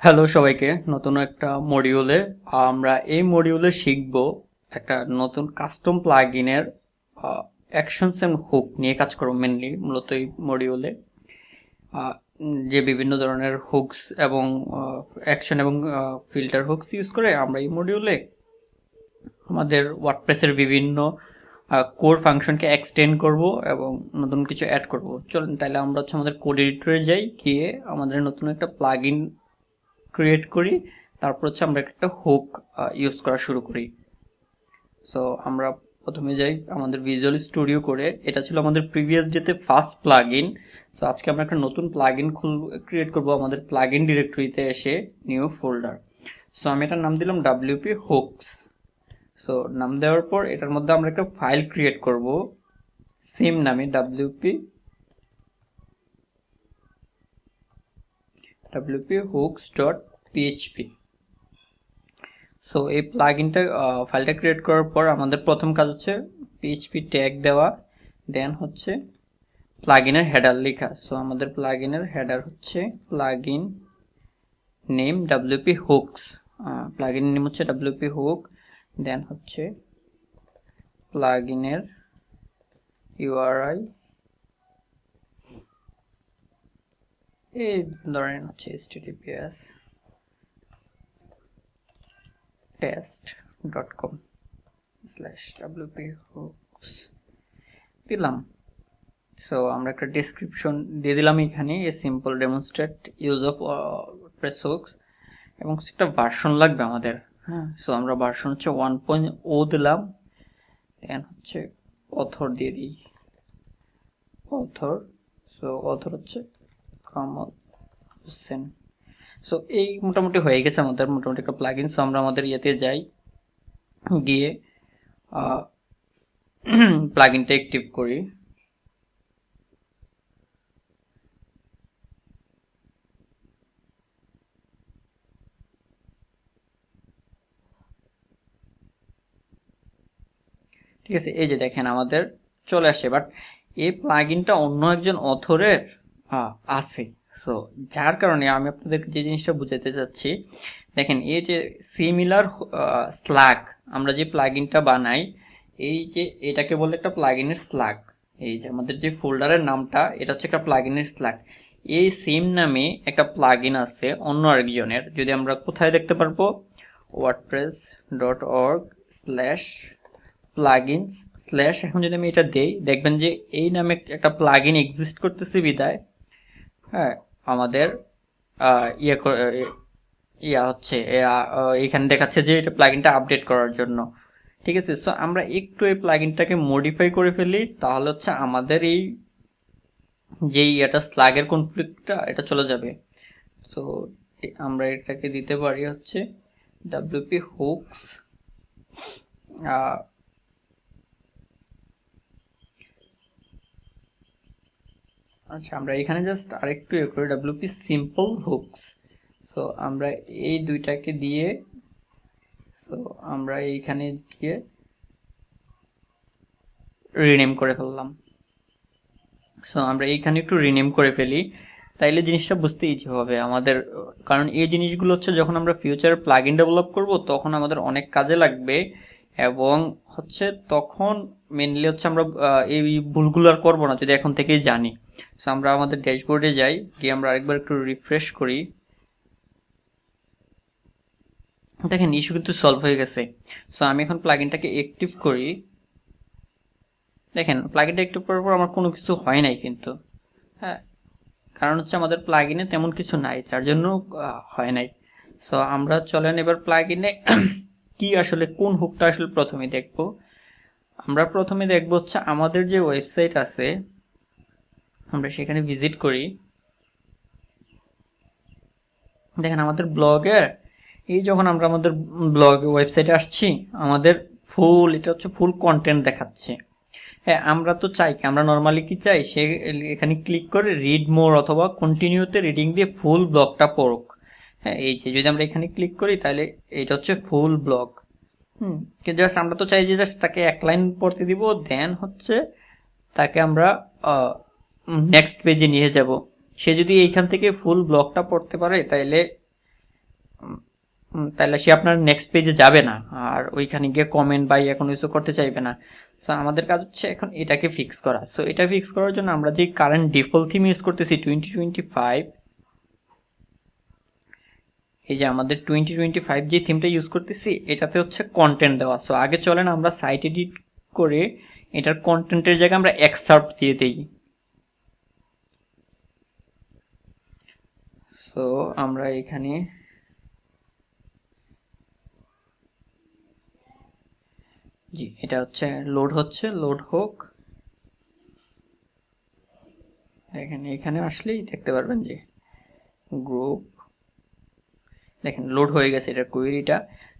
Hello সবাইকে, নতুন একটা মডিউলে আমরা এই মডিউলে শিখব একটা নতুন কাস্টম প্লাগইনের অ্যাকশনস এন্ড হুক নিয়ে কাজ করব। মেনলি মূলত এই মডিউলে যে বিভিন্ন ধরনের হুকস এবং অ্যাকশন এবং ফিল্টার হুকস ইউজ করে আমরা এই মডিউলে আমাদের ওয়ার্ডপ্রেসের বিভিন্ন কোর ফাংশনকে এক্সটেন্ড করব এবং নতুন কিছু অ্যাড করব। চলুন তাহলে আমরা আমাদের কোড এডিটরে যাই, গিয়ে আমাদের নতুন একটা প্লাগইন ক্রিয়েট করি। তারপর আমরা একটা হুক ইউজ করা শুরু করি। সো আমরা প্রথমে যাই আমাদের ভিজুয়াল স্টুডিও করে। এটা ছিল আমাদের প্রিভিয়াস যেতে ফার্স্ট প্লাগইন। সো আজকে আমরা একটা নতুন প্লাগইন ক্রিয়েট করব আমাদের প্লাগইন ডিরেক্টরিতে এসে নিউ ফোল্ডার। সো আমি এটার নাম দিলাম WP হুকস। সো নাম দেওয়ার পর এটার মধ্যে আমরা একটা ফাইল ক্রিয়েট করব সেম নামে wp hooks.php। সো এই প্লাগইনটা ফাইলটা ক্রিয়েট করার পর আমাদের প্রথম কাজ হচ্ছে পিএইচপি ট্যাগ দেওয়া, দেন হচ্ছে প্লাগইনের হেডার লেখা। সো আমাদের প্লাগইনের হেডার হচ্ছে plugin name WP hooks, plugin name হচ্ছে WP হুক, দেন হচ্ছে প্লাগইনের ইউআরআই এই ধরেন হচ্ছে https test.com/wp hooks দিলাম। সো আমরা একটা ডেসক্রিপশন দিয়ে দিলাম এখানে, a simple demonstrate use of WordPress hooks, এবং একটা ভার্সন লাগবে আমাদের। হ্যাঁ, সো আমরা ভার্সন হচ্ছে 1.0 দিলাম, দেন হচ্ছে অথর দিয়ে দিই অথর। সো অথর হচ্ছে কামাল হোসেন। সো এই মোটামুটি হয়ে গেছে আমাদের মোটামুটি একটা প্লাগইন। সো আমরা আমাদের ইয়েতে যাই, গিয়ে প্লাগইনটা অ্যাক্টিভ করি। ঠিক আছে, এই যে দেখেন আমাদের চলে আসছে। বাট এই প্লাগইনটা অন্য একজন অথরের আছে। সো যার কারণে আমি আপনাদেরকে যে জিনিসটা বুঝাতে চাচ্ছি, দেখেন এই যে সিমিলার স্ল্যাগ আমরা যে প্লাগইনটা বানাই, এই যে এটাকে বলে একটা প্লাগইনের স্ল্যাগ। এই যে আমাদের যে ফোল্ডারের নামটা, এটা হচ্ছে একটা প্লাগইনের স্ল্যাগ। এই সেম নামে একটা প্লাগইন আছে অন্য আরেকজনের। যদি আমরা কোথায় দেখতে পারবো, wordpress.org/plugins/ এখন যদি আমি এটা দেই, দেখবেন যে এই নামে একটা প্লাগইন এক্সিস্ট করতেছে বিদায় হ্যাঁ আমাদের হচ্ছে এখানে দেখাচ্ছে যে এটা প্লাগইনটা আপডেট করার জন্য। ঠিক আছে, সো আমরা একটু এই প্লাগইনটাকে মডিফাই করে ফেলি, তাহলে হচ্ছে আমাদের এই যেই এটা স্ল্যাগের কনফ্লিক্টটা এটা চলে যাবে। সো আমরা এটাকে দিতে পারি হচ্ছে WP hooks আচ্ছা, আমরা এখানে জাস্ট আরেকটু করি WP সিম্পল হুকস। সো আমরা এই দুইটাকে দিয়ে, সো আমরা এইখানে গিয়ে রিনেম করে ফেললাম। সো আমরা এইখানে একটু রিনেম করে ফেলি, তাইলে জিনিসটা বুঝতে ইজি হবে আমাদের। কারণ এই জিনিসগুলো হচ্ছে যখন আমরা ফিউচারে প্লাগইন ডেভেলপ করব তখন আমাদের অনেক কাজে লাগবে, এবং হচ্ছে তখন মেনলি হচ্ছে আমরা এই ভুলগুলো আর করবো না যদি এখন থেকেই জানি। সো আমরা আমাদের ড্যাশবোর্ডে যাই, গিয়ে আমরা আরেকবার একটু রিফ্রেশ করি। দেখেন ইস্যু কিন্তু সলভ হয়ে গেছে। সো আমি এখন প্লাগইনটাকে অ্যাক্টিভ করি। দেখেন প্লাগইনটা অ্যাক্টিভ করার পর আমার কোনো কিছু হয় নাই কিন্তু। হ্যাঁ, কারণ হচ্ছে আমাদের প্লাগইনে তেমন কিছু নাই, যার জন্য হয় নাই। সো আমরা চলেন এবার প্লাগইনে কি আসলে কোন হুকটা আসলে প্রথমে দেখব। আমরা প্রথমে দেখব হচ্ছে আমাদের যে ওয়েবসাইট আছে, আমরা সেখানে ভিজিট করি। দেখেন আমাদের ব্লগের এই যখন আমরা আমাদের ব্লগ ওয়েবসাইটে আসছি, আমাদের ফুল এটা হচ্ছে ফুল কন্টেন্ট দেখাচ্ছে। হ্যাঁ, আমরা তো চাই কি, আমরা নর্মালি কি চাই, সে এখানে ক্লিক করে রিড মোর অথবা কন্টিনিউতে রিডিং দিয়ে ফুল ব্লগটা পড়ুক। হ্যাঁ, এই যে যদি আমরা এখানে ক্লিক করি তাহলে এটা হচ্ছে ফুল ব্লগ। কিন্তু জাস্ট আমরা তো চাই যে জাস্ট তাকে এক লাইন পড়তে দিব, দেন হচ্ছে তাকে আমরা নেক্সট পেজে নিয়ে যাব। সে যদি এইখান থেকে ফুল ব্লগটা পড়তে পারে তাইলে তাহলে সে আপনার নেক্সট পেজে যাবে না, আর ওইখানে গিয়ে কমেন্ট বা কোনো কিছু করতে চাইবে না। সো আমাদের কাজ হচ্ছে এখন এটাকে ফিক্স করা। সো এটা ফিক্স করার জন্য আমরা যে কারেন্ট ডিফল্ট থিম ইউজ করতেছি 2025, এই যে আমাদের 2025 যে থিমটা ইউজ করতেছি এটাতে হচ্ছে কন্টেন্ট দেওয়া। সো আগে চলেন আমরা সাইট এডিট করে এটার কন্টেন্টের জায়গায় আমরা এক্সার্ট দিয়ে দিই। সো আমরা এখানে জি এটা হচ্ছে লোড হোক। দেখেন এখানে আসলেই দেখতে পারবেন যে গ্রুপ, দেখেন লোড হয়ে গেছে এটা কুয়েরিটা।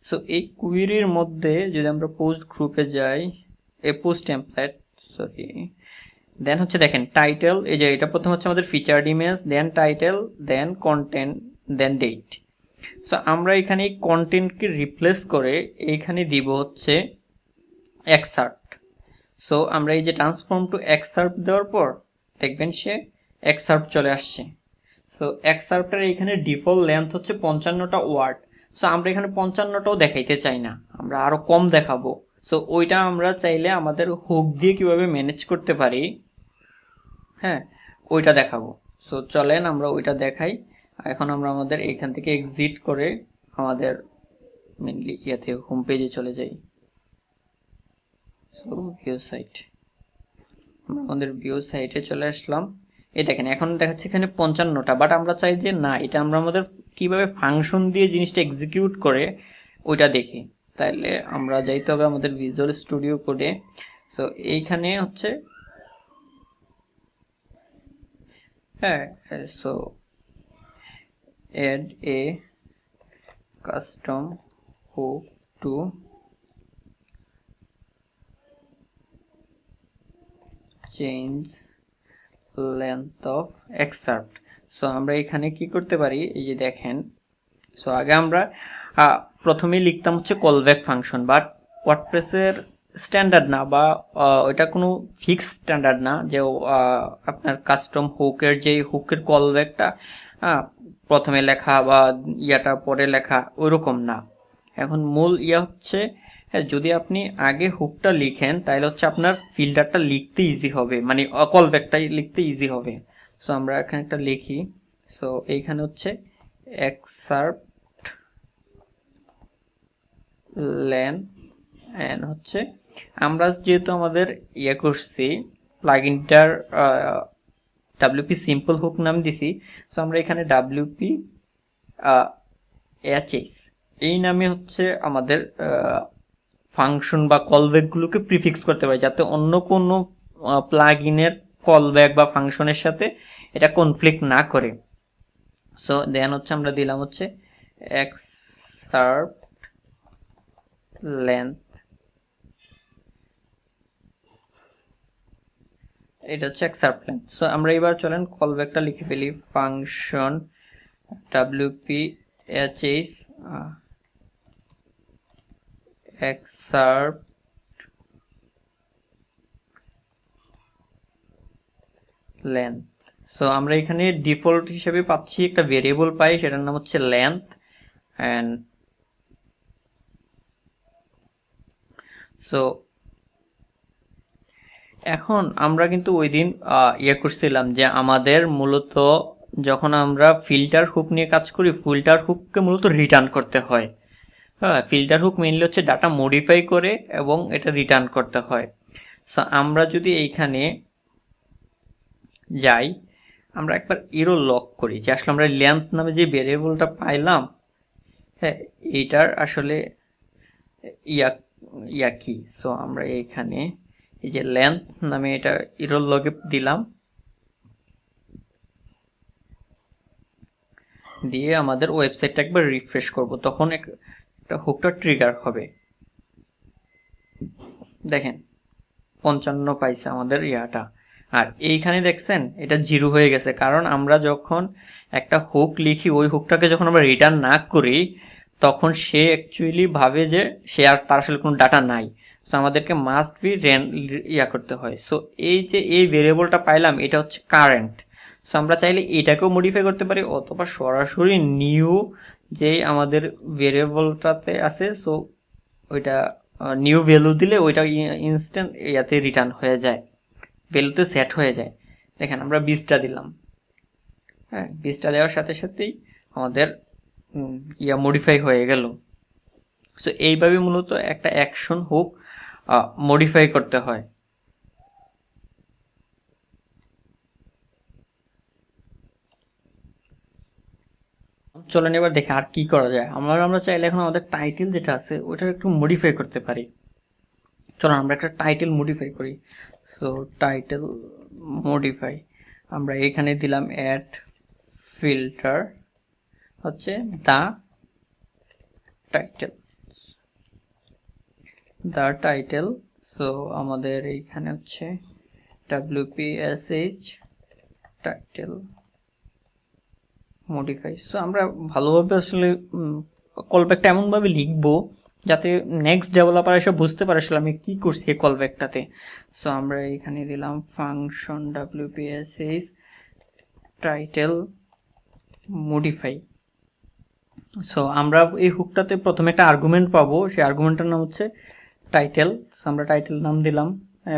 সো এই কুয়েরির মধ্যে যদি আমরা পোস্ট গ্রুপে যাই, পোস্ট টেমপ্লেট, সরি, দেন হচ্ছে দেখেন টাইটেল, এই যে এটা প্রথম হচ্ছে আমাদের ফিচার্ড ইমেজ, দেন টাইটেল, দেন কন্টেন্ট, দেন ডেট। সো আমরা এখানে এই কন্টেন্টকে রিপ্লেস করে এইখানে দিব হচ্ছে এক্সার্ট। সো আমরা এই যে ট্রান্সফর্ম টু এক্সার্ট দেওয়ার পর দেখবেন সে এক্সার্ট চলে আসছে। সো এক্সার্টের এখানে ডিফল্ট লেন্থ হচ্ছে 55টা ওয়ার্ড। সো আমরা এখানে 55টাও দেখাইতে চাই না, আমরা আরো কম দেখাবো। সো ওইটা আমরা চাইলে আমাদের হুক দিয়ে কিভাবে ম্যানেজ করতে পারি, হ্যাঁ ওইটা দেখাবো। সো চলেন আমরা ওইটা দেখাই। এখন আমরা আমাদের এখান থেকে এক্সিট করে আমাদের মেনলি ইয়াতে হোম পেজে চলে যাই। সো ভিউ সাইট, আমরা আমাদের ভিউ সাইটে চলে আসলাম। এই দেখেন এখন দেখাচ্ছে এখানে 55টা, বাট আমরা চাই যে না, এটা আমরা আমাদের কিভাবে ফাংশন দিয়ে জিনিসটা এক্সিকিউট করে ওইটা দেখি। তাইলে আমরা যাইতে হবে আমাদের ভিজুয়াল স্টুডিও কোডে। সো এইখানে হচ্ছে হ্যাঁ, so add a custom hook to change length of excerpt। So আমরা এখানে কি করতে পারি, এই যে দেখেন। সো আগে আমরা প্রথমেই লিখতাম হচ্ছে কলব্যাক ফাংশন, বাট ওয়ার্ডপ্রেসের স্ট্যান্ডার্ড না, বা ওইটা কোনো ফিক্স স্ট্যান্ডার্ড না যে আপনার কাস্টম হুকের যে হুকের কলব্যাকটা প্রথমে লেখা বা ইয়াটা পরে লেখা ওইরকম না। এখন মূল ইয়া হচ্ছে যদি আপনি আগে হুকটা লিখেন তাহলে হচ্ছে আপনার ফিল্টারটা লিখতে ইজি হবে, মানে কলব্যাকটা লিখতে ইজি হবে। সো আমরা এখানে একটা লিখি। সো এইখানে হচ্ছে এক্সার্ট লেন, এন্ড হচ্ছে আমরা যেহেতু আমাদের ইয়ে করছি প্লাগইনটার WP সিম্পল হুক নাম দিছি। সো আমরা এখানে WP HS এই নামে হচ্ছে আমাদের ফাংশন বা কলব্যাক গুলোকে প্রিফিক্স করতে পারি, যাতে অন্য কোনো প্লাগইনের কলব্যাক বা ফাংশনের সাথে এটা কনফ্লিক্ট না করে। সো দেন হচ্ছে আমরা দিলাম হচ্ছে এক্সার্ট লেন্থ, এটা হচ্ছে এক্সার্ট লেন্থ। সো আমরা এবার চলেন কলব্যাকটা লিখে ফেলি, function WP HS excerpt length। So আমরা এখানে ডিফল্ট হিসেবে পাচ্ছি একটা ভেরিয়েবল পাই, সেটার নাম হচ্ছে লেন্থ। এন্ড সো এখন আমরা কিন্তু ওই দিন ইয়ে করছিলাম যে আমাদের মূলত যখন আমরা ফিল্টার হুক নিয়ে কাজ করি, ফিল্টার হুককে মূলত রিটার্ন করতে হয়। হ্যাঁ, ফিল্টার হুক মেইনলি হচ্ছে ডাটা মডিফাই করে এবং এটা রিটার্ন করতে হয়। সো আমরা যদি এইখানে যাই, আমরা একবার ইরো লক করি যে আসলে আমরা লেন্থ নামে যে ভেরিয়েবলটা পাইলাম, হ্যাঁ এইটার আসলে ইয়া কি। সো আমরা এইখানে এই যে লেন্থ নামে এটা ইরো লগে দিলাম, দিয়ে আমাদের ওয়েবসাইটটা একবার রিফ্রেশ করব, তখন একটা হুকটা ট্রিগার হবে। দেখেন 55 পাইছে আমাদের ইয়াটা, আর এইখানে দেখছেন এটা 0 হয়ে গেছে, কারণ আমরা যখন একটা হুক লিখি ওই হুকটাকে যখন আমরা রিটার্ন না করি তখন সে অ্যাকচুয়ালি ভাবে যে সে আর তার আসলে কোনো ডাটা নাই। সো আমাদেরকে মাস্ট বি ইয়া করতে হয়। সো এই যে এই ভেরিয়েবলটা পাইলাম এটা হচ্ছে কারেন্ট। সো আমরা চাইলে এটাকেও মডিফাই করতে পারি, অথবা সরাসরি নিউ যে আমাদের ভেরিয়েবলটাতে আছে, সো ওইটা নিউ ভ্যালু দিলে ওইটা ইনস্ট্যান্ট ইয়াতে রিটার্ন হয়ে যায়, ভ্যালুতে সেট হয়ে যায়। দেখেন আমরা 20টা দিলাম, হ্যাঁ 20টা দেওয়ার সাথে সাথেই আমাদের মডিফাই হয়ে গেল। সো এইভাবে মূলত একটা অ্যাকশন হুক মডিফাই করতে হয়। চলেন এবার দেখে আর কি করা যায়। আমরা চাইলে এখন আমাদের টাইটেল যেটা আছে ওটা একটু মডিফাই করতে পারি। চলুন আমরা একটা টাইটেল মডিফাই করি। সো টাইটেল মডিফাই, আমরা এখানে দিলাম অ্যাড ফিল্টার হচ্ছে দ্য টাইটেল। সো আমাদের এইখানে হচ্ছে WPSH টাইটেল মডিফাই। সো আমরা ভালোভাবে আসলে কলব্যাকটা এমনভাবে লিখবো যাতে নেক্সট ডেভেলপার এসে বুঝতে পারে আসলে আমি কি করছি এই কলব্যাকটাতে। সো আমরা এখানে দিলাম function WPSH title modify. So আমরা এই হুকটাতে প্রথমে একটা আর্গুমেন্ট পাবো, সেই আর্গুমেন্টের নাম হচ্ছে টাইটেল। সো আমরা টাইটেল নাম দিলাম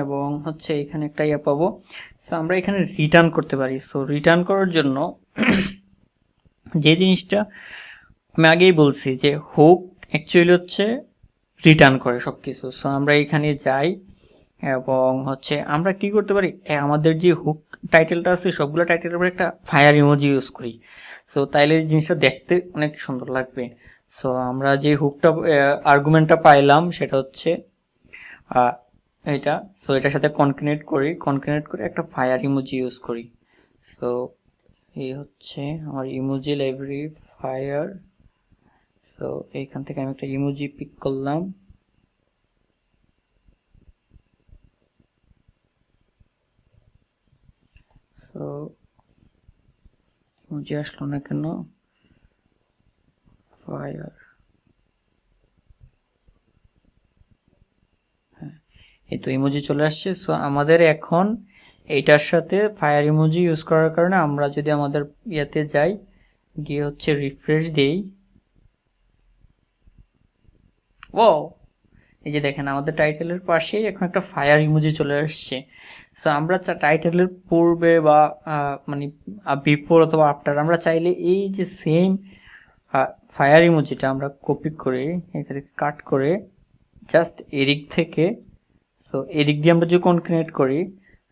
এবং হচ্ছে এখানে একটা ইয়ে পাবো। সো আমরা এখানে রিটার্ন করতে পারি। সো রিটার্ন করার জন্য যে জিনিসটা আমি আগেই বলছি যে হুক অ্যাকচুয়ালি হচ্ছে রিটার্ন করে সব কিছু। সো আমরা এখানে যাই এবং হচ্ছে আমরা কি করতে পারি, আমাদের যে হুক টাইটেলটা আছে সবগুলো টাইটেলের উপরে একটা ফায়ার ইমোজি ইউজ করি। সো তাইলে জিনিসটা দেখতে অনেক সুন্দর লাগবে। সো আমরা যে হুকটা আর্গুমেন্টটা পাইলাম সেটা হচ্ছে এটা। সো এটার সাথে কনক্যাটেনেট করে একটা ফায়ার ইমোজি ইউজ করি। সো এই হচ্ছে আমার ইমোজি লাইব্রেরি ফায়ার। সো এইখান থেকে আমি একটা ইমোজি পিক করলাম। সো ইমোজি আসলো না কেন, ফায়ার, হ্যাঁ এই তো ইমোজি চলে আসছে। সো আমাদের এখন এইটার সাথে ফায়ার ইমোজি ইউজ করার কারণে আমরা যদি আমাদের ইয়েতে যাই, গিয়ে হচ্ছে রিফ্রেশ দেই, ও এই যে দেখেন আমাদের টাইটেলের পাশেই এখন একটা ফায়ার ইমোজি চলে আসছে। সো আমরা টাইটেলের পূর্বে বা মানে বিফোর অথবা আফটার আমরা চাইলে এই যে সেম ফায়ার ইমোজিটা আমরা কপি করে এখানে কাট করে জাস্ট এদিক থেকে, সো এদিক দিয়ে আমরা যদি কনক্যাটেনেট করি,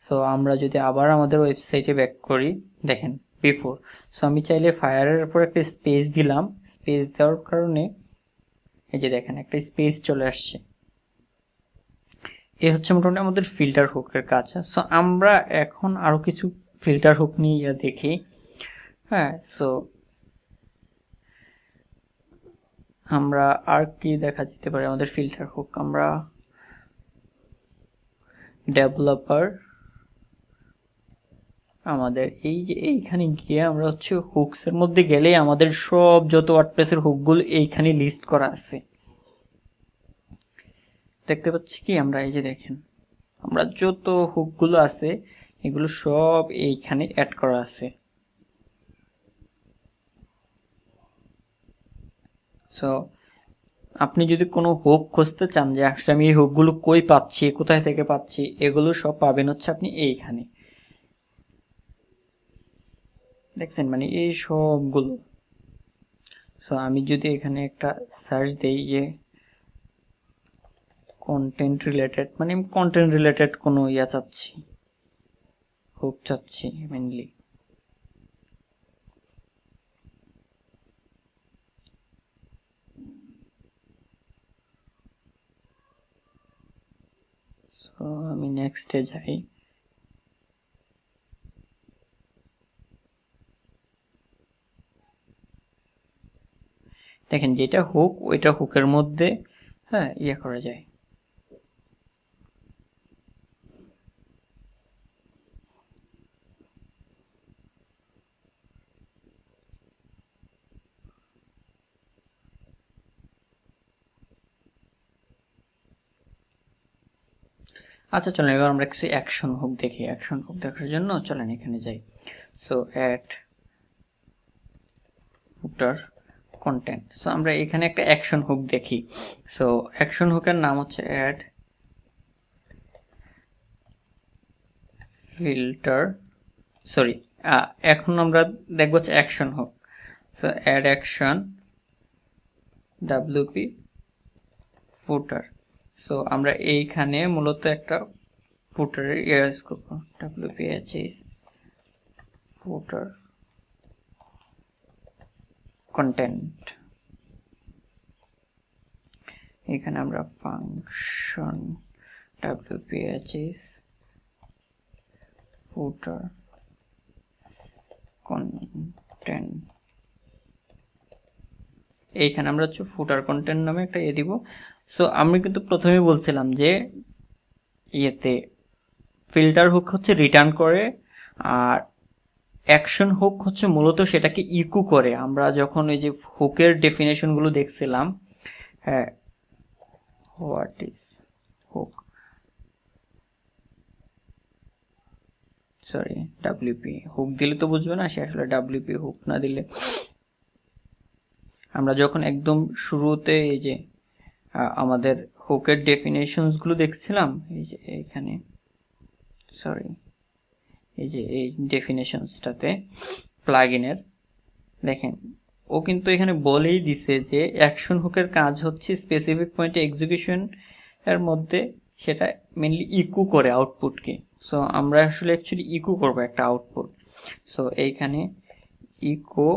সো আমরা যদি আবার আমাদের ওয়েবসাইটে ব্যাক করি, দেখেন বিফোর। সো আমি চাইলে ফায়ারের উপর একটা স্পেস দিলাম, স্পেস দেওয়ার কারণে এই যে দেখেন একটা স্পেস চলে আসছে। এই হচ্ছে মোটামুটি আমাদের ফিল্টার হুকের কাজ। সো আমরা এখন আরো কিছু ফিল্টার হুক নিয়ে দেখি। হ্যাঁ সো আমরা আর কি দেখা যেতে পারে আমাদের ফিল্টার হুক, আমরা ডেভেলপার, আমাদের এই যে এইখানে গিয়ে আমরা হচ্ছে হুকস এর মধ্যে গেলে আমাদের সব যত ওয়ার্ডপ্রেসের হুকগুলো এইখানে লিস্ট করা আছে, দেখতে পাচ্ছি কি আমরা, এই যে দেখেন আমরা যত হুকগুলো আছে এগুলো সব এইখানে অ্যাড করা আছে। সো আপনি যদি কোনো হুক খুঁজতে চান যে আসলে আমি এই হুকগুলো কই পাচ্ছি, কোথায় থেকে পাচ্ছি, এগুলো সব পাবেন হচ্ছে আপনি এইখানে, দেখছেন মানে এই সবগুলো। সো আমি যদি এখানে একটা সার্চ দেই যে কন্টেন্ট রিলেটেড, মানে আমি কন্টেন্ট রিলেটেড কোনো ইয়া চাচ্ছি, হুক চাচ্ছি মেনলি, সো আমি নেক্সটে যাই। দেখেন যেটা হুক ওইটা হুকের মধ্যে হ্যাঁ ইয়ে করা যায়। আচ্ছা চলেন এবার আমরা কিছু অ্যাকশন হুক দেখি। অ্যাকশন হুক দেখার জন্য চলেন এখানে যাই। So add footer content. So আমরা এখানে একটা অ্যাকশন হুক দেখি। সো অ্যাকশন হুকের নাম হচ্ছে অ্যাড ফিল্টার, সরি, এখন আমরা দেখবো হচ্ছে action hook. So add action WP footer. So আমরা এইখানে মূলত একটা ফুটারের ইউজ করবো, WPHS ফুটার কন্টেন্ট। এখানে আমরা ফাংশন WPHS ফুটার কন্টেন্ট, এইখানে আমরা হচ্ছে ফুটার কন্টেন্ট নামে একটা দিব। সো আমি কিন্তু প্রথমে বলছিলাম যে ইয়েতে ফিল্টার হুক হচ্ছে রিটার্ন করে, আর অ্যাকশন হুক হচ্ছে মূলত সেটাকে ইকো করে। আমরা যখন এই যে হুকের ডেফিনেশন গুলো দেখছিলাম, হ্যাঁ, what is hook, sorry WP hook দিলে তো বুঝবে না সে, আসলে WP হুক না দিলে আমরা যখন একদম শুরুতে এই যে আমাদের হুকের ডেফিনেশনস গুলো দেখছিলাম, এই যে এইখানে, সরি, এই যে এই ডেফিনেশনসটাতে প্লাগইনের দেখেন, ও কিন্তু এখানে বলেই দিছে যে অ্যাকশন হুকের কাজ হচ্ছে স্পেসিফিক পয়েন্টে এক্সিকিউশন এর মধ্যে সেটা মেনলি ইকো করে আউটপুটকে। সো আমরা আসলে অ্যাকচুয়ালি ইকো করব একটা আউটপুট। সো এইখানে ইকো,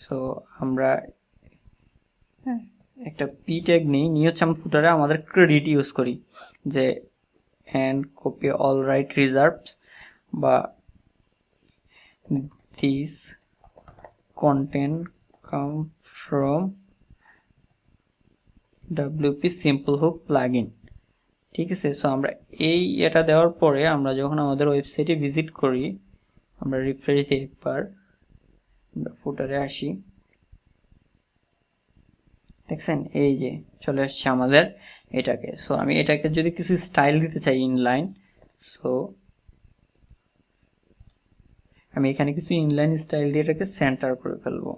সো আমরা একটা পি ট্যাগ নিয়ে হচ্ছে আমরা ফুটারে আমাদের ক্রেডিট ইউজ করি, যে and copy all right reserves বা this content come from WP simple hook plugin, ঠিক আছে। সো আমরা এটা দেওয়ার পরে আমরা যখন আমাদের ওয়েবসাইটে ভিজিট করি, আমরা রিফ্রেশ দিই একবার, আমরা ফুটারে আসি, দেখছেন এই যে চলে আসছে আমাদের এটাকে। সো আমি এটাকে যদি কিছু স্টাইল দিতে চাই ইনলাইন, সো আমি এখানে কিছু ইনলাইন স্টাইল দিয়ে এটাকে সেন্টার করে ফেলবো,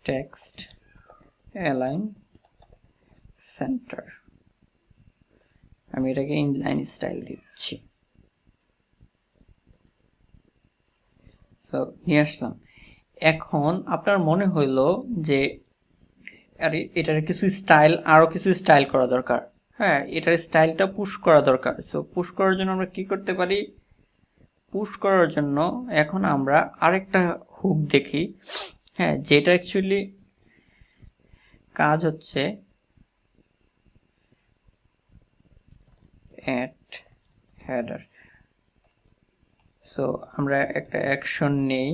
টেক্সট অ্যালাইন সেন্টার, আমি এটাকে ইনলাইন স্টাইল দিচ্ছি। সো নিয়ে আসলাম। এখন আপনার মনে হইলো যে আরে এটার কিছু স্টাইল, আরো কিছু স্টাইল করা দরকার, হ্যাঁ এটার স্টাইলটা পুশ করা দরকার। সো পুশ করার জন্য আমরা কি করতে পারি, পুশ করার জন্য এখন আমরা আরেকটা হুক দেখি, হ্যাঁ যেটা অ্যাকচুয়ালি কাজ হচ্ছে অ্যাট হেডার। সো আমরা একটা অ্যাকশন নেই,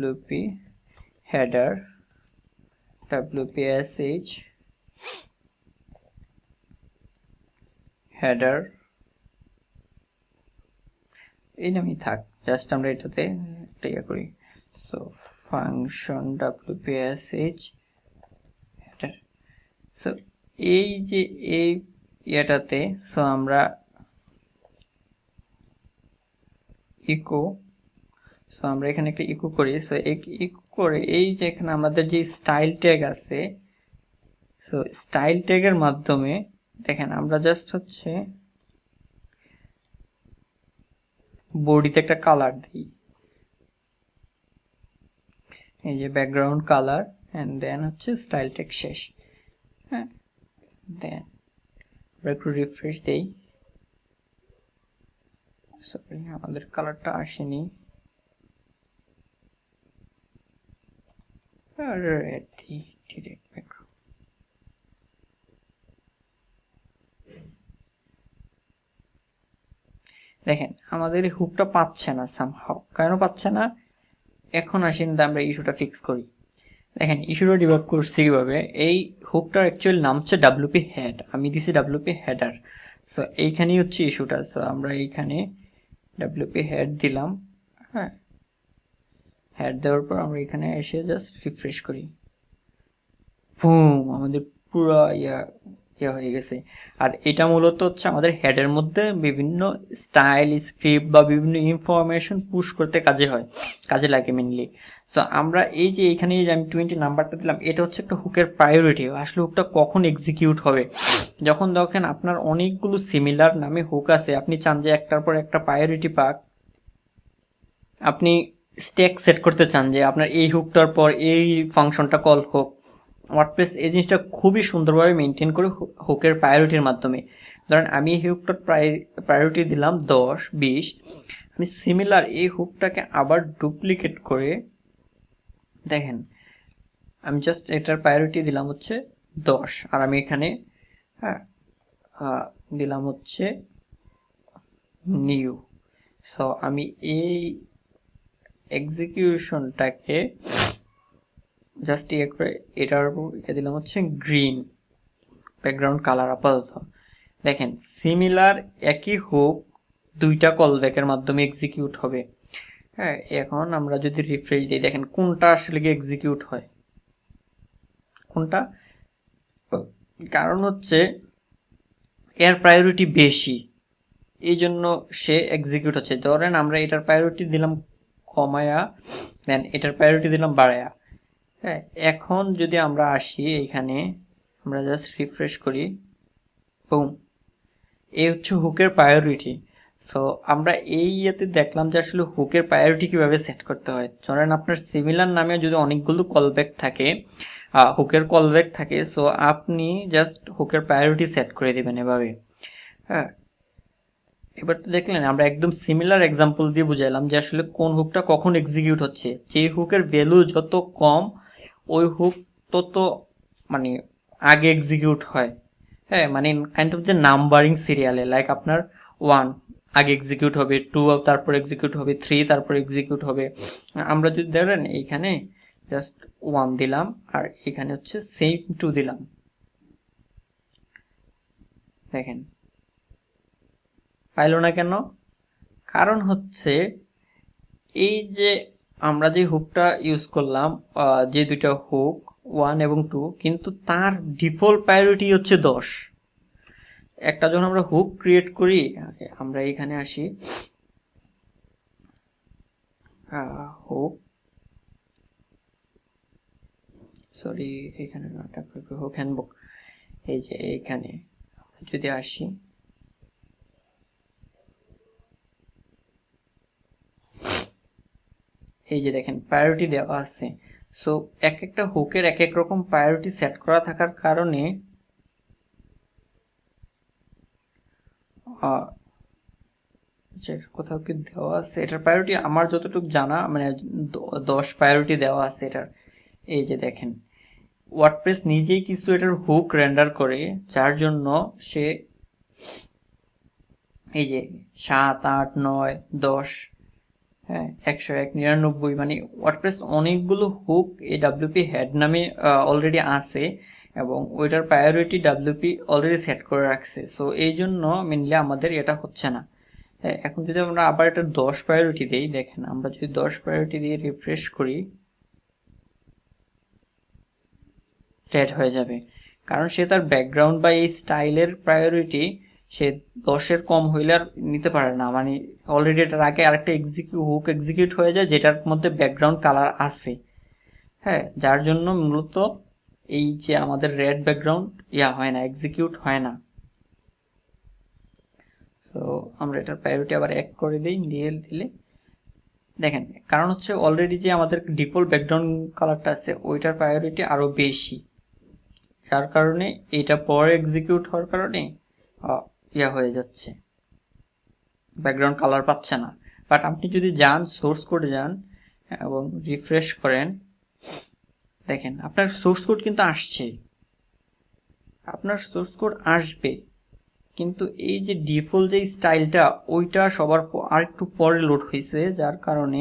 WP হেডার WPSH হেডার, এই নামই থাক, জাস্ট আমরা এটাতে একটা ইয়ে করি। So function WPSH header. So এই যে এই ইয়েটাতে, সো আমরা ইকো, সো আমরা এখানে একটা ইকো করি। সো ইকো করে এই যে এখানে আমাদের যে স্টাইল ট্যাগ আছে, সো স্টাইল ট্যাগের মাধ্যমে দেখেন আমরা জাস্ট হচ্ছে বডিতে একটা কালার দিই, এই যে ব্যাকগ্রাউন্ড কালার, এন্ড দেন হচ্ছে স্টাইল ট্যাগ শেষ, হ্যাঁ দেন আমরা একটু রিফ্রেশ দেই, সরি আমাদের কালারটা আসেনি, রেড দিই ডিরেক্ট ব্যাকগ্রাউন্ড। দেখেন আমাদের এই হুকটা পাচ্ছে না সামহাউ, কেন পাচ্ছে না, এখন আসেন আমরা ইস্যুটা ফিক্স করি। দেখেন ইস্যুটা ডিবাগ করছি কিভাবে, এই হুকটার অ্যাকচুয়াল নাম হচ্ছে WP হেড, আমি দিছি WP হেডার। সো এইখানেই হচ্ছে ইস্যুটা। সো আমরা এইখানে WP হেড দিলাম, হ্যাঁ হেড দেওয়ার পর আমরা এখানে এসে জাস্ট রিফ্রেশ করি, বুম আমাদের পুরো হয়ে গেছে। আর এটা মূলত হচ্ছে আমাদের হেডের মধ্যে বিভিন্ন স্টাইল, স্ক্রিপ্ট বা বিভিন্ন ইনফরমেশন পুশ করতে কাজে লাগে মেনলি। সো আমরা এই যে এখানে যে আমি 20 নাম্বারটা দিলাম, এটা হচ্ছে একটা হুকের প্রায়োরিটি। আসলে হুকটা কখন এক্সিকিউট হবে, যখন দেখেন আপনার অনেকগুলো সিমিলার নামে হুক আছে, আপনি চান যে একটার পর একটা প্রায়োরিটি পাক, আপনি স্ট্যাক সেট করতে চান যে আপনার এই হুকটার পর এই ফাংশনটা কল হোক। ওয়ার্ডপ্রেস এই জিনিসটা খুবই সুন্দরভাবে মেনটেন করে হুকের প্রায়োরিটির মাধ্যমে। ধরেন আমি এই হুকটার প্রায়োরিটি দিলাম 10, 20, আমি সিমিলার এই হুকটাকে আবার ডুপ্লিকেট করে দেখেন, আমি জাস্ট এটার প্রায়োরিটি দিলাম হচ্ছে 10, আর আমি এখানে হ্যাঁ দিলাম হচ্ছে নিউ। সো আমি এই এক্সিকিউশনটাকে জাস্ট ইয়ে করে এটার উপর দিলাম হচ্ছে গ্রিন ব্যাকগ্রাউন্ড কালার। আপাতত দেখেন সিমিলার একই হুক দুইটা কলব্যাকের মাধ্যমে এক্সিকিউট হবে। হ্যাঁ, এখন আমরা যদি রিফ্রেশ দিই, দেখেন কোনটা আসলে কি এক্সিকিউট হয়, কোনটা, কারণ হচ্ছে এর প্রায়োরিটি বেশি, এই জন্য সে এক্সিকিউট হচ্ছে। ধরেন আমরা এটার প্রায়োরিটি দিলাম কমায়া, দেন এটার প্রায়োরিটি দিলাম বাড়ায়া। হ্যাঁ, এখন যদি আমরা আসি এইখানে, আমরা জাস্ট রিফ্রেশ করি, বুম, এই হচ্ছে হুকের প্রায়োরিটি। সো আমরা এই ইয়েতে দেখলাম যে আসলে হুকের প্রায়োরিটি কিভাবে সেট করতে হয়। ধরেন আপনার সিমিলার নামে যদি অনেকগুলো কলব্যাক থাকে, হুকের কলব্যাক থাকে, সো আপনি জাস্ট হুকের প্রায়োরিটি সেট করে দিবেন এভাবে। হ্যাঁ, এবার তো দেখলেন আমরা একদম সিমিলার এক্সাম্পল দিয়ে বুঝাইলাম যে আসলে কোন হুকটা কখন এক্সিকিউট হচ্ছে। যে হুকের ভ্যালু যত কম, ওই হুক তত মানে আগে এক্সিকিউট হয়। হ্যাঁ, মানে কাইন্ড অফ যে নাম্বারিং সিরিয়ালে, লাইক আপনার 1 আগে এক্সিকিউট হবে, 2 তারপর এক্সিকিউট হবে, 3 তারপর এক্সিকিউট হবে। আমরা যদি ধরেন এইখানে জাস্ট 1 দিলাম আর এখানে হচ্ছে সেম 2 দিলাম, দেখেন পাইলো না কেন? কারণ হচ্ছে এই যে আমরা যে হুকটা ইউজ করলাম, যে দুইটা হুক 1 এবং 2, কিন্তু তার ডিফল্ট প্রায়োরিটি হচ্ছে 10। একটা যখন আমরা হুক ক্রিয়েট করি, আমরা এখানে আসি, হুক, সরি এখানে হুক হ্যান্ডবুক, এই যে এইখানে যদি আসি, এই যে দেখেন প্রায়োরিটি দেওয়া আছে। সো এক একটা হুকের এক এক রকম প্রায়োরিটি সেট করা থাকার কারণে কোথাও কি দেওয়া আছে এটার প্রায়োরিটি, আমার যতটুকু জানা মানে 10 প্রায়োরিটি দেওয়া আছে এটার। এই যে দেখেন ওয়ার্ডপ্রেস নিজেই কিছু এটার হুক রেন্ডার করে, যার জন্য সে এই যে 7, 8, 9, 10, হ্যাঁ 101, 99, মানে ওয়ার্ডপ্রেস অনেকগুলো হুক এই ডাব্লিউপি হেড নামে অলরেডি আছে এবং ওইটার প্রায়োরিটি ডাব্লিউপি অলরেডি সেট করে রাখছে। সো এই জন্য মেনলি আমাদের এটা হচ্ছে না। এখন যদি আমরা আবার এটা 10 প্রায়োরিটি দিই, দেখেন আমরা যদি 10 প্রায়োরিটি দিয়ে রিফ্রেশ করি, রেড হয়ে যাবে, কারণ সে তার ব্যাকগ্রাউন্ড বা এই স্টাইলের প্রায়োরিটি সে 10-এর কম হইলে আর নিতে পারে না। মানে অলরেডি এটার আগে আরেকটা হুক এক্সিকিউট হয়ে যায় যেটার মধ্যে ব্যাকগ্রাউন্ড কালার আছে। হ্যাঁ, যার জন্য মূলত এই যে আমাদের রেড ব্যাকগ্রাউন্ড হয় না, এক্সিকিউট হয় না। সো আমরা এটার প্রায়োরিটি আবার 1 করে দিই, দিলে দেখেন, কারণ হচ্ছে অলরেডি যে আমাদের ডিফল্ট ব্যাকগ্রাউন্ড কালারটা আছে ওইটার প্রায়োরিটি আরো বেশি, যার কারণে এটা পরে এক্সিকিউট হওয়ার কারণে হয়ে যাচ্ছে, ব্যাকগ্রাউন্ড কালার পাচ্ছে না। বাট আপনি যদি যান সোর্স কোডে যান এবং রিফ্রেশ করেন, দেখেন আপনার সোর্স কোড কিন্তু আসছে, আপনার সোর্স কোড আসবে, কিন্তু এই যে ডিফল্ট যে স্টাইলটা ওইটা সবার আর একটু পরে লোড হয়েছে, যার কারণে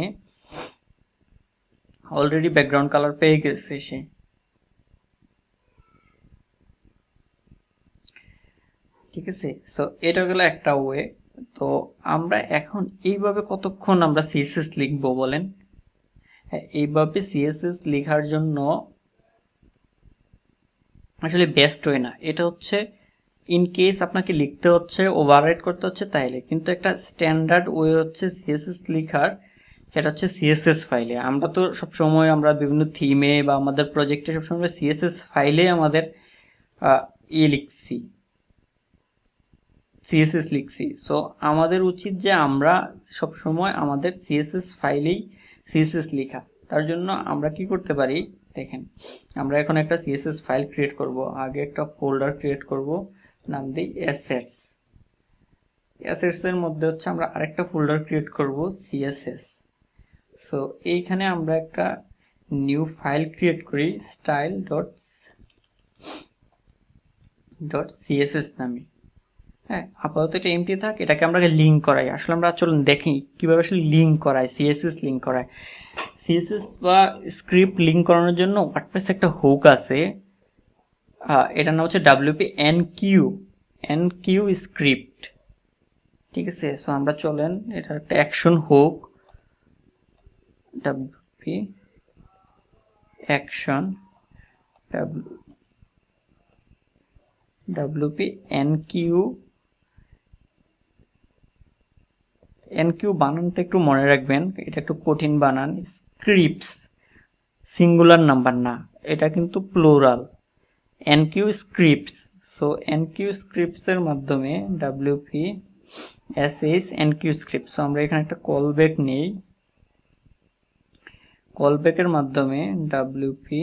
অলরেডি ব্যাকগ্রাউন্ড কালার পেয়ে গেছে সে। ঠিক আছে, সো এটা গেল একটা ওয়ে। তো আমরা এখন এইভাবে কতক্ষণ আমরা সিএসএস লিখবো বলেন? এইভাবে সিএসএস লেখার জন্য আসলে বেস্ট ওয়ে না, এটা হচ্ছে ইন কেস আপনাকে লিখতে হচ্ছে, ওভাররাইট করতে হচ্ছে তাইলে, কিন্তু একটা স্ট্যান্ডার্ড ওয়ে হচ্ছে সিএসএস লেখার, সেটা হচ্ছে সিএসএস ফাইলে। আমরা তো সবসময় আমরা বিভিন্ন থিমে বা আমাদের প্রজেক্টে সবসময় সিএসএস ফাইলে আমাদের লিখছি, সিএসএস লিখছি। সো আমাদের উচিত যে আমরা সবসময় আমাদের সিএসএস ফাইলেই সিএসএস লেখা। তার জন্য আমরা কি করতে পারি দেখেন, আমরা এখন একটা সিএসএস ফাইল ক্রিয়েট করব। আগে একটা ফোল্ডার ক্রিয়েট করব, নাম দিই অ্যাসেটস। অ্যাসেটস এর মধ্যে হচ্ছে আমরা আরেকটা ফোল্ডার ক্রিয়েট করব সিএসএস। সো এইখানে আমরা একটা নিউ ফাইল ক্রিয়েট করি স্টাইল ডট সিএসএস নামে। হ্যাঁ, আপাতত এটা এমটি থাক, এটাকে আমরা লিঙ্ক করাই। আসলে আমরা চলুন দেখি কিভাবে আসলে লিঙ্ক করায়, সিএসএস লিঙ্ক করায়। সিএসএস বা স্ক্রিপ্ট লিঙ্ক করানোর জন্য ওয়ার্ডপ্রেসে একটা হুক আছে, এটার নাম হচ্ছে ডাব্লিউপি এনকিউ স্ক্রিপ্ট। ঠিক আছে, সো আমরা চলেন এটা একটা action hook, WP action WP enqueue বানানটা একটু মনে রাখবেন, এটা একটু কঠিন বানান। স্ক্রিপ্টস সিঙ্গুলার নাম্বার না, এটা কিন্তু প্লুরাল। এনকিউ স্ক্রিপ্টস, সো এনকিউ স্ক্রিপ্টস এর মাধ্যমে ডাব্লিউপি এসএস এনকিউ স্ক্রিপ্ট। সো আমরা এখানে একটা কল ব্যাক নেই, কল ব্যাকের মাধ্যমে ডাব্লিউপি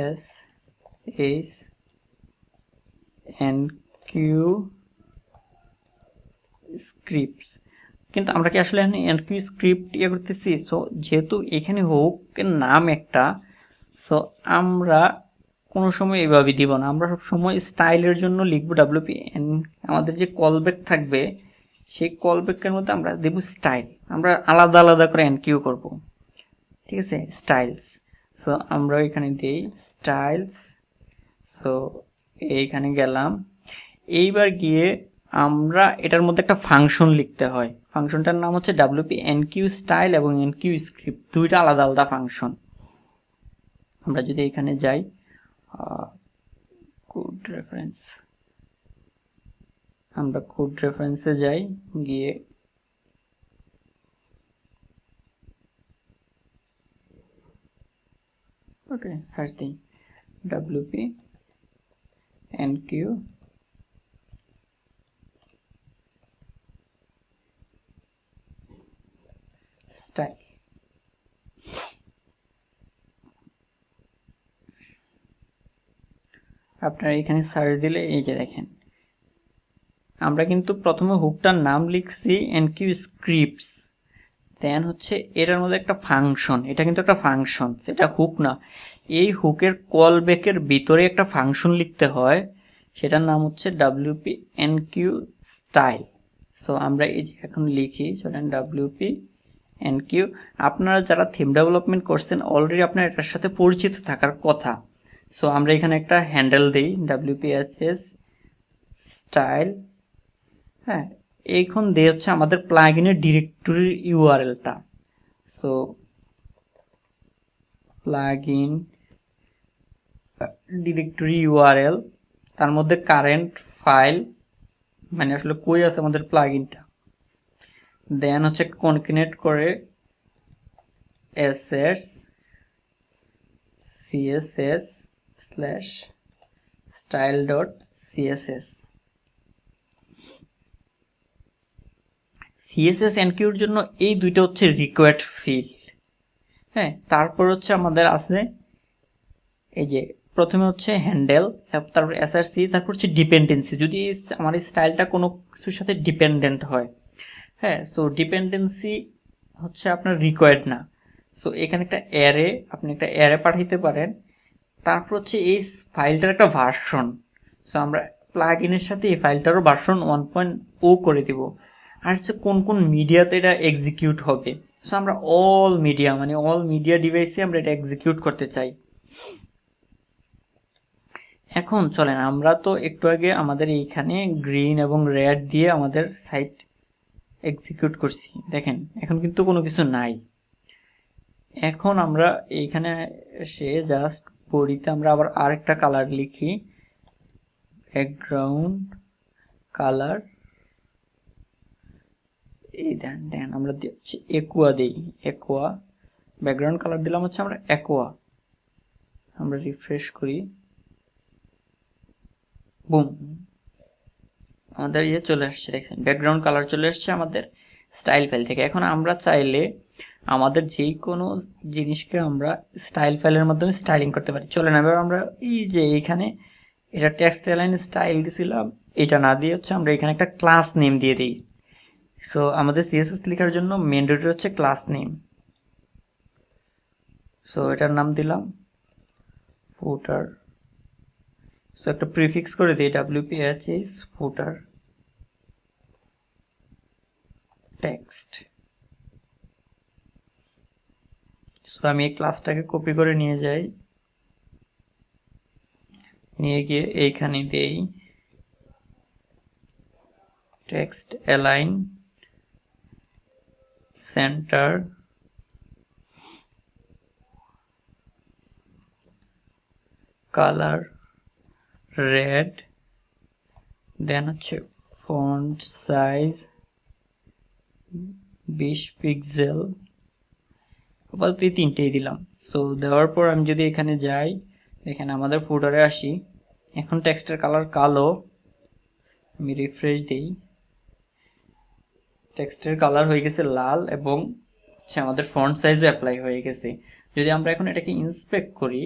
এসএস এনকিউ স্ক্রিপ্টস। কিন্তু আমরা কি আসলে এনকিউ স্ক্রিপ্ট ইয়ে করতেছি? সো যেহেতু এখানে হুকের নাম একটা, সো আমরা কোনো সময় এইভাবে দিব না, আমরা সব সময় স্টাইলের জন্য লিখবো ডাব্লিউপি এন। আমাদের যে কলব্যাক থাকবে সেই কলব্যাকের মধ্যে আমরা দেব স্টাইল, আমরা আলাদা আলাদা করে এনকিউ করব। ঠিক আছে, স্টাইলস। সো আমরা এখানে দিই স্টাইলস। সো এইখানে গেলাম, এইবার গিয়ে আমরা এটার মধ্যে একটা ফাংশন লিখতে হয়। ফাংশনটার নাম হচ্ছে ডাব্লিউপি এনকিউ স্টাইল এবং এনকিউ স্ক্রিপ্ট, দুইটা আলাদা আলাদা ফাংশন। আমরা যদি এখানে যাই কোড রেফারেন্স, আমরা কোড রেফারেন্সে যাই, গিয়ে ওকে সার্চ দিই ডাব্লিউপি এনকিউ স্টাইল। আপনারা এখানে সার্চ দিলে এই যে দেখেন, আমরা কিন্তু প্রথমে হুকটার নাম লিখছি এনকিউ স্ক্রিপ্টস, দেন হচ্ছে এটার মধ্যে একটা ফাংশন, এটা কিন্তু একটা ফাংশন, সেটা হুক না। এই হুকের কল ব্যাকের ভিতরে একটা ফাংশন লিখতে হয়, সেটার নাম হচ্ছে ডাব্লিউপি এনকিউ স্টাইল। সো আমরা এই যে এখন লিখি, চলেন ডাব্লিউপি এনকিউ। আপনারা যারা থিম ডেভেলপমেন্ট করছেন অলরেডি আপনার এটার সাথে পরিচিত থাকার কথা। সো আমরা এখানে একটা হ্যান্ডেল দিই ডাব্লিউপিএসএস স্টাইল। হ্যাঁ, এইখন দিয়ে হচ্ছে আমাদের প্লাগইনের ডিরেক্টরির ইউআরএলটা। সো প্লাগইন ডিরেক্টরি ইউআরএল, তার মধ্যে কারেন্ট ফাইল, মানে আসলে কই আছে আমাদের প্লাগইনটা, দেন হচ্ছে কনকেনেট করে assets css slash style dot css। CSS এনকিউর জন্য এই দুইটা হচ্ছে রিকোয়ার্ড ফিল্ড। হ্যাঁ, তারপর হচ্ছে আমাদের আছে এই যে প্রথমে হচ্ছে হ্যান্ডেল, তারপর এসআরসি, তারপর হচ্ছে ডিপেন্ডেন্সি, যদি আমার স্টাইলটা কোনো কিছুর সাথে ডিপেন্ডেন্ট হয়। হ্যাঁ, সো ডিপেন্ডেন্সি হচ্ছে আপনার রিকোয়ার্ড না। সো এখানে একটা অ্যারে, আপনি একটা অ্যারে পাঠাইতে পারেন। তারপর হচ্ছে এই ফাইলটার একটা ভার্সন, সো আমরা প্লাগইনের সাথে এই ফাইলটারও ভার্সন 1.0 করে দিব। আর হচ্ছে কোন কোন মিডিয়াতে এটা এক্সিকিউট হবে, সো আমরা অল মিডিয়া, মানে অল মিডিয়া ডিভাইসে আমরা এটা এক্সিকিউট করতে চাই। এখন চলেন, আমরা তো একটু আগে আমাদের এইখানে গ্রিন এবং রেড দিয়ে আমাদের সাইট এক্সিকিউট করছি, দেখেন এখন কিন্তু কোনো কিছু নাই। এখন আমরা এইখানে এসে জাস্ট বডিতে আমরা আবার আরেকটা কালার লিখি, ব্যাকগ্রাউন্ড কালার, এই দেন আমরা দিচ্ছি একোয়া, দেই একোয়া, ব্যাকগ্রাউন্ড কালার দিলাম হচ্ছে আমরা একোয়া। আমরা রিফ্রেশ করি, বুম, আমাদের ইয়ে চলে আসছে, দেখছেন ব্যাকগ্রাউন্ড কালার চলে আসছে আমাদের স্টাইল ফাইল থেকে। এখন আমরা চাইলে আমাদের যে কোনো জিনিসকে আমরা স্টাইল ফাইলের মাধ্যমে স্টাইলিং করতে পারি। চলেন এবার আমরা এই যে এইখানে এটা টেক্সট অ্যালাইন স্টাইল দিছিলাম, এটা না দিয়ে হচ্ছে আমরা এখানে একটা ক্লাস নেম দিয়ে দিই। সো আমাদের সিএসএস লেখার জন্য ম্যান্ডেটরি হচ্ছে ক্লাস নেম। সো এটার নাম দিলাম ফুটার। সো একটা প্রিফিক্স করে দিই WPHS ফুটার টেক্সট। সো আমি এই ক্লাসটাকে কপি করে নিয়ে যাই, নিয়ে গিয়ে এইখানে দেই text align center colour red, then হচ্ছে ফন্ট সাইজ 20 পিক্সেল, আপাতত এই তিনটেই দিলাম। সো দেওয়ার পর আমি যদি এখানে যাই, এখানে আমাদের ফুটারে আসি, এখন টেক্সটের কালার কালো, আমি রিফ্রেশ দিই, টেক্সটের কালার হয়ে গেছে লাল এবং আমাদের ফন্ট সাইজও অ্যাপ্লাই হয়ে গেছে। যদি আমরা এখন এটাকে ইন্সপেক্ট করি,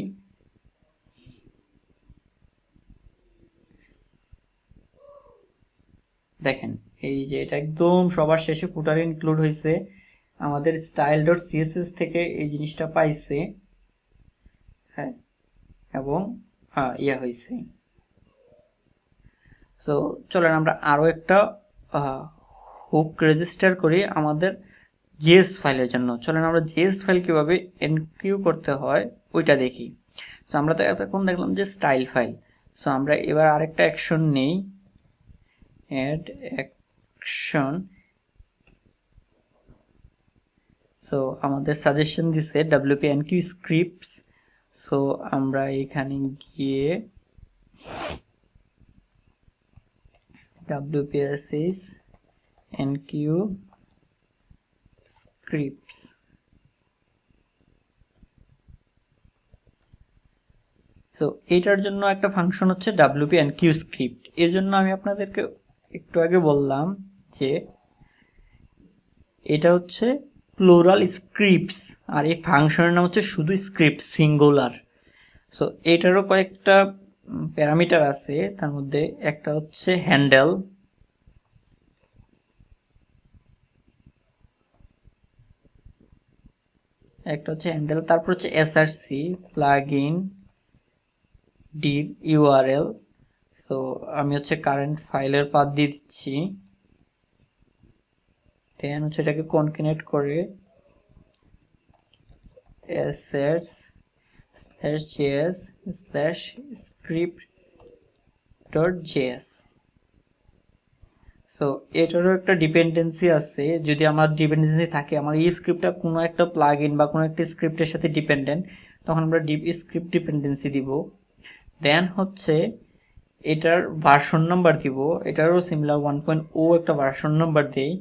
দেখেন এই যে এটা একদম সবার শেষে ফুটারে ইনক্লুড হয়েছে, আমাদের style.css থেকে এই জিনিসটা পাইছে, হ্যাঁ, এবং ইয়া হয়েছে। তো চলেন আমরা আরো একটা হুক রেজিস্টার করি আমাদের জেএস ফাইলের জন্য। চলেন আমরা জেএস ফাইল কিভাবে এনকিউ করতে হয় ওইটা দেখি। তো আমরা তো এতক্ষণ দেখলাম যে স্টাইল ফাইল। সো আমরা এবার আরেকটা অ্যাকশন নেই, অ্যাড অ্যাকশন। সো আমাদের সাজেশন দিছে WP এনকিউ স্ক্রিপ্টস। সো আমরা এখানে গিয়ে WPSS এনকিউ স্ক্রিপ্টস, সো এটার জন্য একটা ফাংশন হচ্ছে WP এনকিউ স্ক্রিপ্ট। এর জন্য আমি আপনাদেরকে একটু আগে বললাম যে এটা হচ্ছে প্লুরাল স্ক্রিপ্টস, আর এই ফাংশনের নাম হচ্ছে শুধু স্ক্রিপ্ট, সিঙ্গুলার। সো এটারও কয়েকটা প্যারামিটার আছে, তার মধ্যে একটা হচ্ছে হ্যান্ডেল, তারপর হচ্ছে src plugin dir url। So আমি হচ্ছে কারেন্ট ফাইলের পাথ দিয়ে দিচ্ছি, দেন হচ্ছে এটাকে কনক্যাটেনেট করে assets/js/script.js। সো এটারও একটা ডিপেন্ডেন্সি আছে, যদি আমার ডিপেন্ডেন্সি থাকে আমার এই স্ক্রিপ্টটা কোনো একটা প্লাগইন বা কোনো একটা স্ক্রিপ্টের সাথে ডিপেন্ডেন্ট, তখন আমরা স্ক্রিপ্ট ডিপেন্ডেন্সি দিব। দেন হচ্ছে এটার ভার্সন নাম্বার দিব, এটারও সিমিলার 1.0 একটা ভার্সন নাম্বার দেই।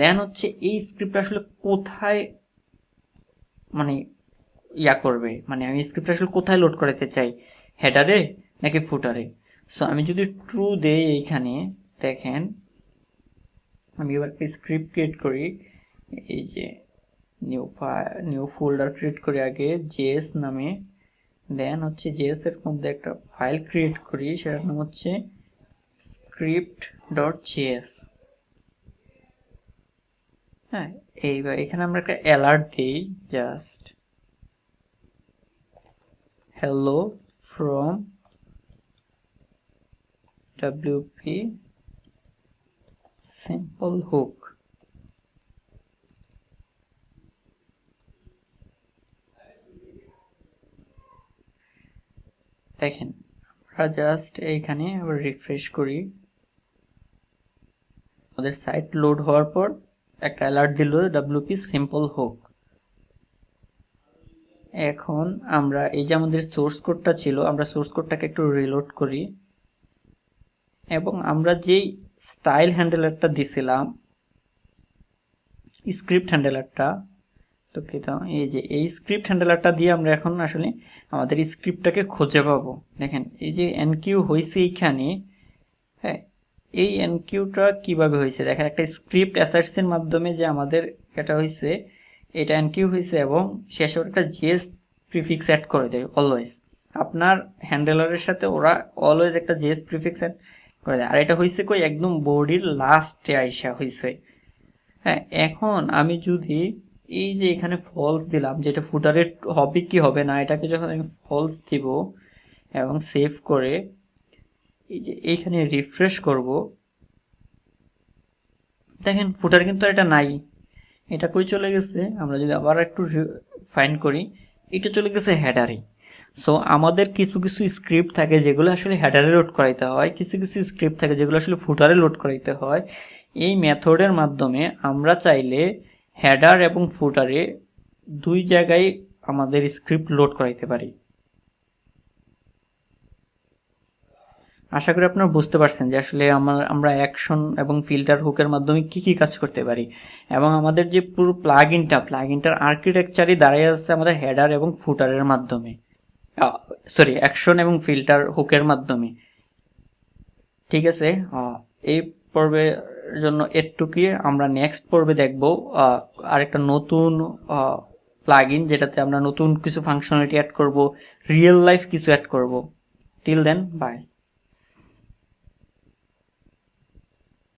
দেন হচ্ছে এই স্ক্রিপ্টটা আসলে কোথায় মানে ইয়া করবে, মানে আমি স্ক্রিপ্টটা আসলে কোথায় লোড করাতে চাই, হেডারে নাকি ফুটারে। সো আমি যদি ট্রু দেই, এইখানে দেখেন আমি এবার একটা স্ক্রিপ্ট ক্রিয়েট করি, এই যে নিউ ফোল্ডার ক্রিয়েট করি আগে জেএস নামে, দেন হচ্ছে জেএস এর মধ্যে একটা ফাইল ক্রিয়েট করি, সেটার নাম হচ্ছে script.js। হ্যাঁ, এইবার এখানে আমরা একটা অ্যালার্ট দিই, just hello from WP simple hook। দেখেন আমরা জাস্ট এইখানে আবার রিফ্রেশ করি, আমাদের সাইট লোড হওয়ার পর একটা অ্যালার্ট দিল WP সিম্পল হুক। এখন আমরা এই যে আমাদের সোর্স কোডটা ছিল, আমরা সোর্স কোডটাকে একটু রিলোড করি, এবং আমরা যেই স্টাইল হ্যান্ডেলারটা দিছিলাম, স্ক্রিপ্ট হ্যান্ডেলারটা, তো কি এই যে এই স্ক্রিপ্ট হ্যান্ডেলারটা দিয়ে আমরা এখন আসলে আমাদের স্ক্রিপ্টটাকে খুঁজে পাবো। দেখেন এই যে এনকিউ হয়েছে এইখানে, হ্যাঁ, এই এনকিউটা কিভাবে হয়েছে দেখেন, একটা স্ক্রিপ্ট অ্যাসার্টস এর মাধ্যমে যে আমাদের এটা হয়েছে, এটা এনকিউ হয়েছে এবং শেষে ওরা একটা জেএস প্রিফিক্স অ্যাড করে দেয় অলওয়েজ। আপনার হ্যান্ডেলারের সাথে ওরা অলওয়েজ একটা জেএস প্রিফিক্স অ্যাড করে দেয়, আর এটা হয়েছে কই একদম বডির লাস্টে আইসা হয়েছে। হ্যাঁ, এখন আমি যদি এই যে এখানে ফলস দিলাম, যেটা ফুটারের হবে কি হবে না, এটাকে যখন আমি ফলস দিব এবং সেভ করে এই যে এইখানে রিফ্রেশ করব, দেখেন ফুটার কিন্তু এটা নাই, এটা কই চলে গেছে। আমরা যদি আবার একটু ফাইন্ড করি, এটা চলে গেছে হেডারে। সো আমাদের কিছু কিছু স্ক্রিপ্ট থাকে যেগুলো আসলে হেডারে লোড করাইতে হয়, কিছু কিছু স্ক্রিপ্ট থাকে যেগুলো আসলে ফুটারে লোড করাইতে হয়। এই মেথডের মাধ্যমে আমরা চাইলে হেডার এবং ফুটারে দুই জায়গায় আমাদের স্ক্রিপ্ট লোড করাইতে পারি। আশা করি আপনারা বুঝতে পারছেন যে আসলে আমরা অ্যাকশন এবং ফিল্টার হুকের মাধ্যমে কি কি কাজ করতে পারি, এবং আমাদের যে পুরো প্লাগইনটার আর্কিটেকচারই দাঁড়িয়ে আছে আমাদের হেডার এবং ফুটারের মাধ্যমে, সরি অ্যাকশন এবং ফিল্টার হুকের মাধ্যমে। ঠিক আছে, এই পর্বের জন্য এটুকুই। আমরা নেক্সট পর্বে দেখব আরেকটা নতুন প্লাগইন, যেটাতে আমরা নতুন কিছু ফাংশনালিটি অ্যাড করব, রিয়েল লাইফ কিছু অ্যাড করব। Till then, by.